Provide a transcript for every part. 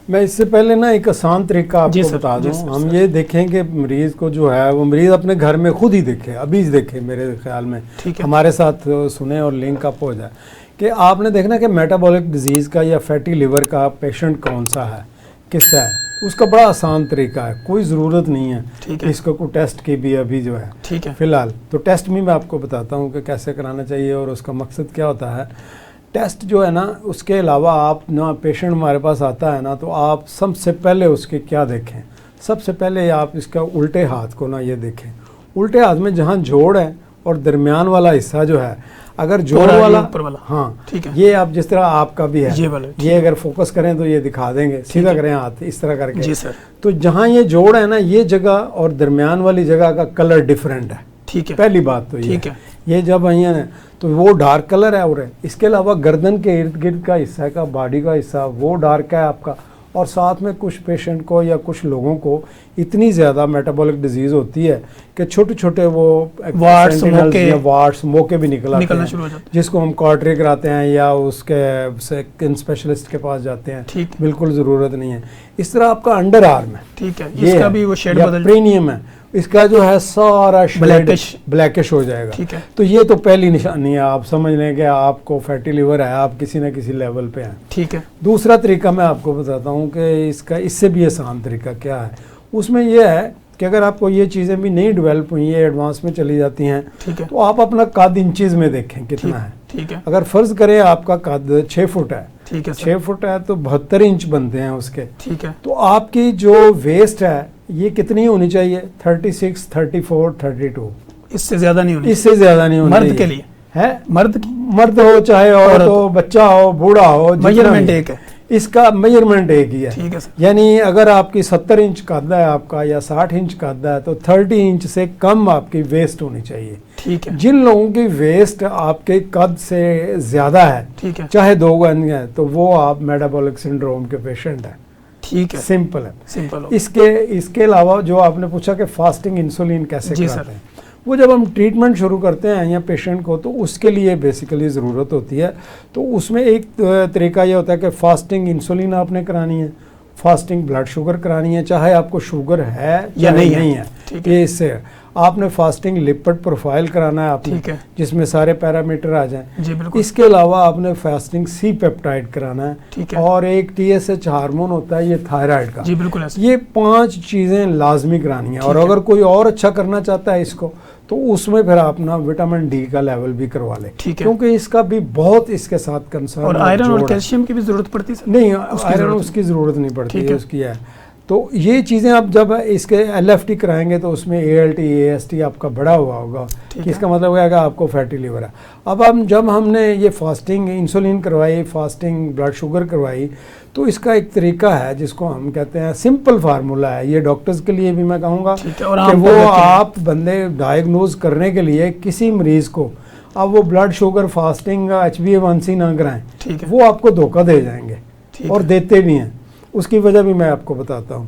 میں اس سے پہلے نا ایک آسان طریقہ آپ کو بتا دوں. ہم یہ دیکھیں کہ مریض کو جو ہے وہ مریض اپنے گھر میں خود ہی دیکھے, ابھی دیکھے میرے خیال میں, ہمارے ساتھ سنیں اور لنک اپ ہو جائے کہ آپ نے دیکھنا کہ میٹابولک ڈیزیز کا یا فیٹی لیور کا پیشنٹ کون سا ہے, کس سے ہے. اس کا بڑا آسان طریقہ ہے, کوئی ضرورت نہیں ہے کہ اس کو کوئی ٹیسٹ کی بھی ابھی جو ہے فی الحال. تو ٹیسٹ بھی میں آپ کو بتاتا ہوں کہ کیسے کرانا چاہیے اور اس کا مقصد کیا ہوتا ہے. ٹیسٹ جو ہے نا, اس کے علاوہ آپ نا پیشنٹ ہمارے پاس آتا ہے نا, تو آپ سب سے پہلے اس کے کیا دیکھیں, سب سے پہلے آپ اس کا الٹے ہاتھ کو نا یہ دیکھیں. الٹے ہاتھ میں جہاں جوڑ ہے اور درمیان والا حصہ جو ہے, اگر جوڑ والا, ہاں یہ آپ جس طرح آپ کا بھی ہے, یہ اگر فوکس کریں تو یہ دکھا دیں گے, سیدھا کریں ہاتھ اس طرح کر کے. تو جہاں یہ جوڑ ہے نا, یہ جگہ اور درمیان والی جگہ کا کلر ڈیفرنٹ ہے. پہلی بات تو یہ جب آئیں تو وہ ڈارک کلر ہے. اور اس کے علاوہ گردن کے ارد گرد کا حصہ کا باڈی کا حصہ وہ ڈارک ہے آپ کا. اور ساتھ میں کچھ پیشنٹ کو یا کچھ لوگوں کو اتنی زیادہ میٹابولک ڈیزیز ہوتی ہے کہ چھوٹے چھوٹے وہ واٹس موقع بھی نکلنا شروع ہو جاتے ہیں, جس کو ہم کارٹری کراتے ہیں یا اس کے اسکن اسپیشلسٹ کے پاس جاتے ہیں. بالکل ضرورت نہیں ہے. اس طرح آپ کا انڈر آرم ہے, اس کا بھی وہ شیڈ بدل پرینیم ہے, اس کا جو ہے سارا بلیکش ہو جائے گا. تو یہ تو پہلی نشانی ہے, آپ سمجھ لیں کہ آپ کو فیٹی لیور ہے, آپ کسی نہ کسی لیول پہ ہیں. دوسرا طریقہ میں آپ کو بتاتا ہوں کہ اس سے بھی آسان طریقہ کیا ہے. اس میں یہ ہے کہ اگر آپ کو یہ چیزیں بھی نہیں ڈیولپ ہوئی ہیں, ایڈوانس میں چلی جاتی ہیں, تو آپ اپنا قد انچیز میں دیکھیں کتنا ہے. اگر فرض کریں آپ کا قد 6 فٹ ہے, 6 فٹ ہے تو 72 انچ بنتے ہیں اس کے. تو آپ کی جو ویسٹ ہے یہ کتنی ہونی چاہیے, 36, 34, 32. اس سے زیادہ نہیں ہونی, اس سے زیادہ نہیں ہونی. مرد کے لیے ہے, مرد ہو چاہے عورت ہو, بچہ ہو, بوڑھا ہو, میجرمنٹ ایک ہے, اس کا میجرمنٹ ایک ہی ہے. یعنی اگر آپ کی 70 انچ قد ہے آپ کا یا 60 انچ قد ہے تو 30 انچ سے کم آپ کی ویسٹ ہونی چاہیے. جن لوگوں کی ویسٹ آپ کے قد سے زیادہ ہے, چاہے 2 گز ہے, تو وہ آپ میٹابولک سنڈروم کے پیشنٹ ہیں. سمپل ہے. اس کے علاوہ جو آپ نے پوچھا کہ فاسٹنگ انسولین کیسے کراتے ہیں, وہ جب ہم ٹریٹمنٹ شروع کرتے ہیں یا پیشنٹ کو, تو اس کے لیے بیسیکلی ضرورت ہوتی ہے. تو اس میں ایک طریقہ یہ ہوتا ہے کہ فاسٹنگ انسولین آپ نے کرانی ہے, فاسٹنگ بلڈ شوگر کرانی ہے, چاہے آپ کو شوگر ہے یا نہیں ہے. یہ اس سے آپ نے فاسٹنگ لپڈ پروفائل کرانا ہے آپ نے, جس میں سارے پیرامیٹر آ جائیں. اس کے علاوہ آپ نے فاسٹنگ سی پیپٹائڈ کرانا ہے, اور ایک TSH ہارمون ہوتا ہے یہ تھائرائڈ کا. یہ 5 چیزیں لازمی کرانی ہیں. اور اگر کوئی اور اچھا کرنا چاہتا ہے اس کو, تو اس میں پھر آپ نا وٹامن ڈی کا لیول بھی کروا لیں, کیونکہ اس کا بھی بہت اس کے ساتھ کنسرن. اور آئرن اور کیلشیم کی بھی ضرورت پڑتی ہے؟ نہیں, آئرن اس کی ضرورت نہیں پڑتی ہے, اس کی ہے. تو یہ چیزیں آپ جب اس کے LFT کرائیں گے تو اس میں ALT AST آپ کا بڑا ہوا ہوگا, کہ اس کا مطلب ہے کہ آپ کو فیٹی لیور ہے. اب جب ہم نے یہ فاسٹنگ انسولین کروائی, فاسٹنگ بلڈ شوگر کروائی, تو اس کا ایک طریقہ ہے جس کو ہم کہتے ہیں سمپل فارمولہ ہے. یہ ڈاکٹرز کے لیے بھی میں کہوں گا کہ وہ آپ بندے ڈائگنوز کرنے کے لیے کسی مریض کو اب وہ بلڈ شوگر فاسٹنگ HbA1c نہ کرائیں, وہ آپ کو دھوکہ دے جائیں گے, اور دیتے بھی ہیں. اس کی وجہ بھی میں آپ کو بتاتا ہوں.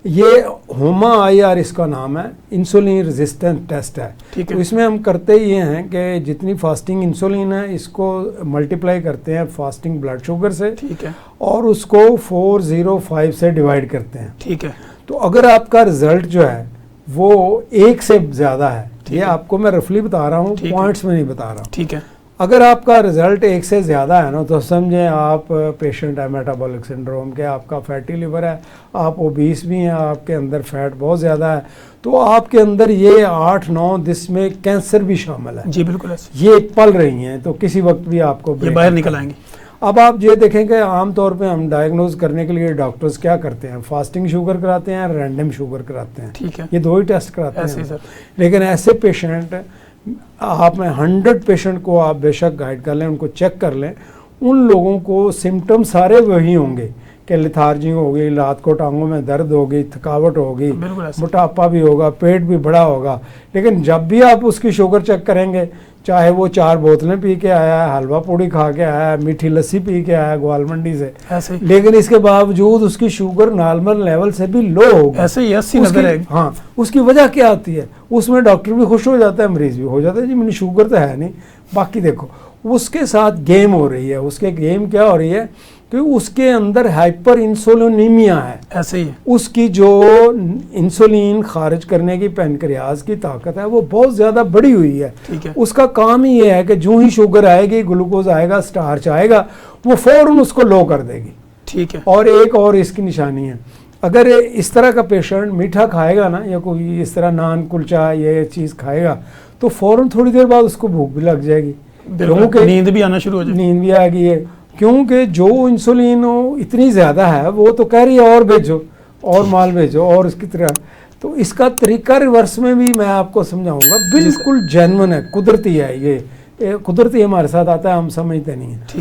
یہ ہوما IR اس کا نام ہے, انسولین ریزسٹنٹ ٹیسٹ ہے. تو اس میں ہم کرتے یہ ہیں کہ جتنی فاسٹنگ انسولین ہے اس کو ملٹیپلائی کرتے ہیں فاسٹنگ بلڈ شوگر سے, اور اس کو 405 سے ڈیوائڈ کرتے ہیں. تو اگر آپ کا رزلٹ جو ہے وہ 1 سے زیادہ ہے, یہ آپ کو میں رفلی بتا رہا ہوں, پوائنٹس میں نہیں بتا رہا ہوں. اگر آپ کا رزلٹ 1 سے زیادہ ہے نا, تو سمجھیں آپ پیشنٹ ہے میٹابولک سنڈروم کے, آپ کا فیٹی لیور ہے, آپ اوبیس بھی ہیں, آپ کے اندر فیٹ بہت زیادہ ہے, تو آپ کے اندر یہ 8-9 جس میں کینسر بھی شامل ہے. جی بالکل, یہ پل رہی ہیں, تو کسی وقت بھی آپ کو باہر نکل آئیں گے. اب آپ یہ دیکھیں کہ عام طور پہ ہم ڈائگنوز کرنے کے لیے ڈاکٹرز کیا کرتے ہیں, فاسٹنگ شوگر کراتے ہیں, رینڈم شوگر کراتے ہیں. یہ 2 ہی ٹیسٹ کراتے ہیں. لیکن ایسے پیشنٹ آپ میں 100 پیشنٹ کو آپ بے شک گائیڈ کر لیں, ان کو چیک کر لیں, ان لوگوں کو سمٹم سارے وہی ہوں گے کہ لیتھارجی ہوگی, رات کو ٹانگوں میں درد ہوگی, تھکاوٹ ہوگی, موٹاپا بھی ہوگا, پیٹ بھی بڑا ہوگا. لیکن جب بھی آپ اس کی شوگر چیک کریں گے, چاہے وہ 4 بوتلیں پی کے آیا ہے, حلوہ پوڑی کھا کے آیا ہے, میٹھی لسی پی کے آیا ہے گوال منڈی سے, لیکن اس کے باوجود اس کی شوگر نارمل لیول سے بھی لو ہوگی. ایسے ہی 80 نظر ہے. ہاں, اس کی وجہ کیا آتی ہے, اس میں ڈاکٹر بھی خوش ہو جاتا ہے, مریض بھی ہو جاتا ہے, جی میری شوگر تو ہے نہیں. باقی دیکھو اس کے ساتھ گیم ہو رہی ہے. اس کے گیم کیا ہو رہی ہے کہ اس کے اندر ہائپر انسولینیمیا ہے، ایسے ہی ہے، اس کی جو انسولین خارج کرنے کی پینکریاز کی طاقت ہے وہ بہت زیادہ بڑی ہوئی ہے. ٹھیک ہے، اس کا کام ہی یہ ہے کہ جو ہی شوگر آئے گی، گلوکوز آئے گا، سٹارچ آئے گا، وہ فوراً اس کو لو کر دے گی. ٹھیک ہے، اور ایک اور اس کی نشانی ہے، اگر اس طرح کا پیشنٹ میٹھا کھائے گا نا، یا کوئی اس طرح نان کلچا یہ چیز کھائے گا، تو فوراً تھوڑی دیر بعد اس کو بھوک بھی لگ جائے گی، بالکل نیند بھی آنا شروع ہو جائے. نیند بھی آ گئی ہے، کیونکہ جو انسولین اتنی زیادہ ہے وہ تو کہہ رہی ہے اور بھیجو، اور مال بھیجو، اور اس کی طرح. تو اس کا طریقہ ریورس میں بھی میں آپ کو سمجھاؤں گا، بالکل جینون ہے، قدرتی ہے، یہ قدرتی ہمارے ساتھ آتا ہے، ہم سمجھتے نہیں ہیں.